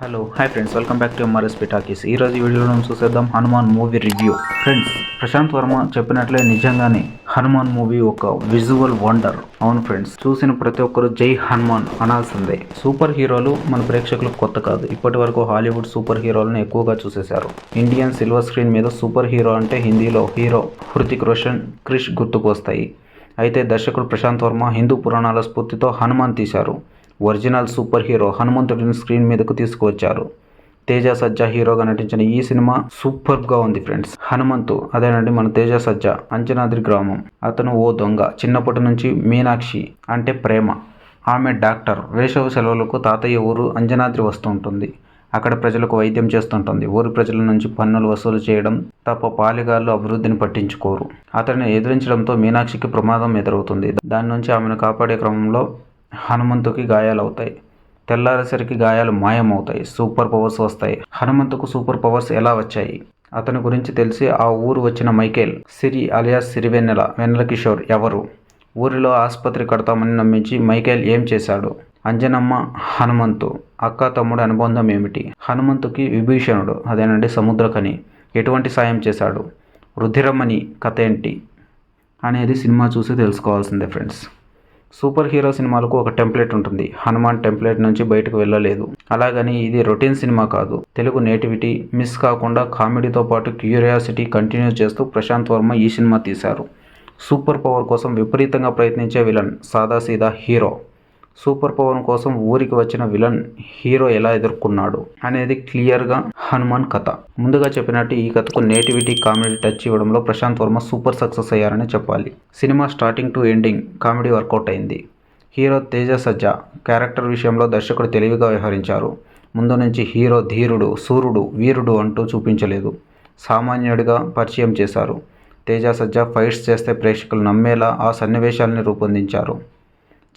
Hello hi friends, welcome back to MRSP talkies. ఈరోజు ఈ వీడియోలో మనం చూసేద్దాం Hanuman movie review. Friends, Prasanth Varma చెప్పినట్లే నిజంగానే హనుమాన్ మూవీ ఒక విజువల్ వండర్. అవును ఫ్రెండ్స్, చూసిన ప్రతి ఒక్కరు జై హనుమాన్ అనాల్సిందే. సూపర్ హీరోలు మన ప్రేక్షకులకు కొత్త కాదు. ఇప్పటి వరకు హాలీవుడ్ సూపర్ హీరోలను ఎక్కువగా చూసేశారు. ఇండియన్ సిల్వర్ స్క్రీన్ మీద సూపర్ హీరో అంటే హిందీలో హీరో హృతిక్ రోషన్, క్రిష్ గుర్తుకు వస్తాయి. అయితే దర్శకుడు ప్రశాంత్ వర్మ హిందూ పురాణాల స్ఫూర్తితో హనుమాన్ తీశారు. ఒరిజినల్ సూపర్ హీరో హనుమంతుడిని స్క్రీన్ మీదకు తీసుకువచ్చారు. తేజ సజ్జా హీరోగా నటించిన ఈ సినిమా సూపర్గా ఉంది ఫ్రెండ్స్. హనుమంతు అదేనండి మన తేజ సజ్జా, అంజనాద్రి గ్రామం. అతను ఓ దొంగ. చిన్నప్పటి నుంచి మీనాక్షి అంటే ప్రేమ. ఆమె డాక్టర్. వేసవి సెలవులకు తాతయ్య ఊరు అంజనాద్రి వస్తూ ఉంటుంది. అక్కడ ప్రజలకు వైద్యం చేస్తుంటుంది. ఊరి ప్రజల నుంచి పన్నులు వసూలు చేయడం తప్ప పాలిగాళ్ళు అభివృద్ధిని పట్టించుకోరు. అతన్ని ఎదిరించడంతో మీనాక్షికి ప్రమాదం ఎదురవుతుంది. దాని నుంచి ఆమెను కాపాడే క్రమంలో హనుమంతుకి గాయాలవుతాయి. తెల్లారేసరికి గాయాలు మాయమవుతాయి. సూపర్ పవర్స్ వస్తాయి. హనుమంతుకు సూపర్ పవర్స్ ఎలా వచ్చాయి? అతని గురించి తెలిసి ఆ ఊరు వచ్చిన మైకేల్, సిరి అలియాస్ సిరివెన్నెల, వెన్నెల కిషోర్ ఎవరు? ఊరిలో ఆసుపత్రి కడతామని నమ్మించి మైకేల్ ఏం చేశాడు? అంజనమ్మ, హనుమంతు అక్క తమ్ముడు అనుబంధం ఏమిటి? హనుమంతుకి విభీషణుడు అదేనండి సముద్రకని ఎటువంటి సాయం చేశాడు? రుధిరమణి కథ ఏంటి అనేది సినిమా చూసి తెలుసుకోవాల్సిందే ఫ్రెండ్స్. సూపర్ హీరో సినిమాలకు ఒక టెంప్లెట్ ఉంటుంది. హనుమాన్ టెంప్లెట్ నుంచి బయటకు వెళ్ళలేదు. అలాగని ఇది రొటీన్ సినిమా కాదు. తెలుగు నేటివిటీ మిస్ కాకుండా కామెడీతో పాటు క్యూరియాసిటీ కంటిన్యూ చేస్తూ ప్రశాంత్ వర్మ ఈ సినిమా తీశారు. సూపర్ పవర్ కోసం విపరీతంగా ప్రయత్నించే విలన్ సాదాసీదా హీరో. సూపర్ పవర్ కోసం ఊరికి వచ్చిన విలన్ హీరో ఎలా ఎదుర్కొన్నాడు అనేది క్లియర్గా హనుమాన్ కథ. ముందుగా చెప్పినట్టు ఈ కథకు నేటివిటీ కామెడీ టచ్ ఇవ్వడంలో ప్రశాంత్ వర్మ సూపర్ సక్సెస్ అయ్యారని చెప్పాలి. Cinema starting to ending comedy work out అయింది. హీరో తేజ సజ్జా క్యారెక్టర్ విషయంలో దర్శకుడు తెలివిగా వ్యవహరించారు. ముందు నుంచి హీరో ధీరుడు, సూర్యుడు, వీరుడు అంటూ చూపించలేదు. సామాన్యుడిగా పరిచయం చేశారు. తేజ సజ్జా ఫైట్స్ చేస్తే ప్రేక్షకులు నమ్మేలా ఆ సన్నివేశాలని రూపొందించారు.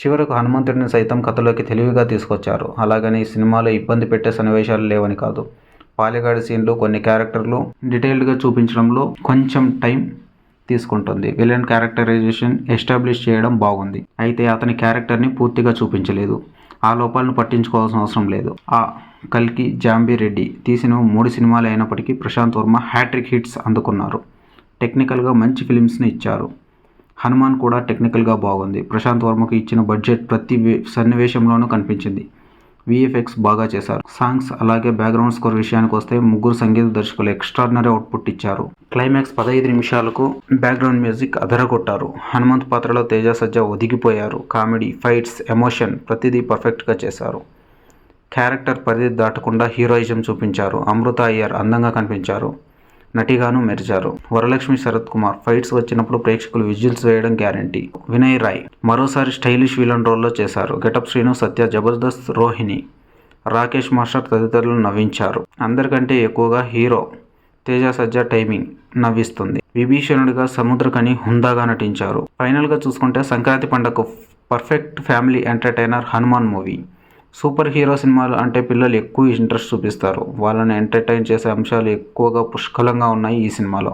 చివరకు హనుమంతుడిని సైతం కథలోకి తెలివిగా తీసుకొచ్చారు. అలాగని ఈ సినిమాలో ఇబ్బంది పెట్టే సన్నివేశాలు లేవని కాదు. పాలిగాడి సీన్లు, కొన్ని క్యారెక్టర్లు డీటెయిల్డ్గా చూపించడంలో కొంచెం టైం తీసుకుంటుంది. విలన్ క్యారెక్టరైజేషన్ ఎస్టాబ్లిష్ చేయడం బాగుంది. అయితే అతని క్యారెక్టర్ని పూర్తిగా చూపించలేదు. ఆ లోపాలను పట్టించుకోవాల్సిన అవసరం లేదు. కల్కి జాంబీ రెడ్డి తీసిన 3 సినిమాలు అయినప్పటికీ ప్రశాంత్ వర్మ హ్యాట్రిక్ హిట్స్ అందుకున్నారు. టెక్నికల్గా మంచి ఫిలిమ్స్ని ఇచ్చారు. హనుమాన్ కూడా టెక్నికల్గా బాగుంది. ప్రశాంత్ వర్మకు ఇచ్చిన బడ్జెట్ ప్రతి సన్నివేశంలోనూ కనిపించింది. విఎఫ్ఎక్స్ బాగా చేశారు. సాంగ్స్ అలాగే బ్యాక్గ్రౌండ్ స్కోర్ విషయానికి వస్తే ముగ్గురు సంగీత దర్శకులు ఎక్స్ట్రాడినరీ అవుట్పుట్ ఇచ్చారు. క్లైమాక్స్ 15 నిమిషాలకు బ్యాక్గ్రౌండ్ మ్యూజిక్ అదరగొట్టారు. హనుమంత్ పాత్రలో తేజ సజ్జా ఒదిగిపోయారు. కామెడీ, ఫైట్స్, ఎమోషన్ ప్రతిదీ పర్ఫెక్ట్గా చేశారు. క్యారెక్టర్ పరిధి దాటకుండా హీరోయిజం చూపించారు. అమృత అయ్యర్ అందంగా కనిపించారు. నటిగాను మెరిచారు. వరలక్ష్మి, శరత్ కుమార్ ఫైట్స్ వచ్చినప్పుడు ప్రేక్షకులు విజిల్స్ వేయడం గ్యారంటీ. వినయ్ రాయ్ మరోసారి స్టైలిష్ విలన్ రోల్లో చేశారు. గెటప్ శ్రీను, సత్య జబర్దస్త్, రోహిణి, రాకేష్ మాస్టర్ తదితరులు నవ్వించారు. అందరికంటే ఎక్కువగా హీరో తేజ సజ్జా టైమింగ్ నవ్విస్తుంది. విభీషణుడిగా సముద్రకని హుందాగా నటించారు. ఫైనల్గా చూసుకుంటే సంక్రాంతి పండుగకు perfect family entertainer Hanuman movie. Super hero సినిమాలు అంటే పిల్లలు ఎక్కువ ఇంట్రెస్ట్ చూపిస్తారు. వాళ్ళని ఎంటర్టైన్ చేసే అంశాలు ఎక్కువగా పుష్కలంగా ఉన్నాయి ఈ సినిమాలో.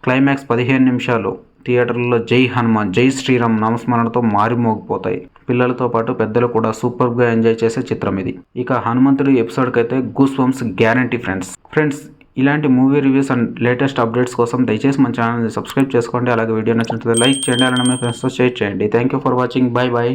క్లైమాక్స్ 15 నిమిషాలు థియేటర్లలో జై హనుమాన్, జై శ్రీరామ్ నామస్మరణతో మారిమోగిపోతాయి. పిల్లలతో పాటు పెద్దలు కూడా సూపర్గా ఎంజాయ్ చేసే చిత్రం ఇది. ఇక హనుమంతుడి ఎపిసోడ్కి అయితే గూస్ బంప్స్ గ్యారంటీ ఫ్రెండ్స్. ఇలాంటి movie reviews and latest updates కోసం దయచేసి మన ఛానల్ని సబ్స్క్రైబ్ చేసుకోండి. అలాగే వీడియో నచ్చినట్లయితే లైక్ చేయండి. అలానే మీ ఫ్రెండ్స్తో షేర్ చేయండి. Thank you for watching. By.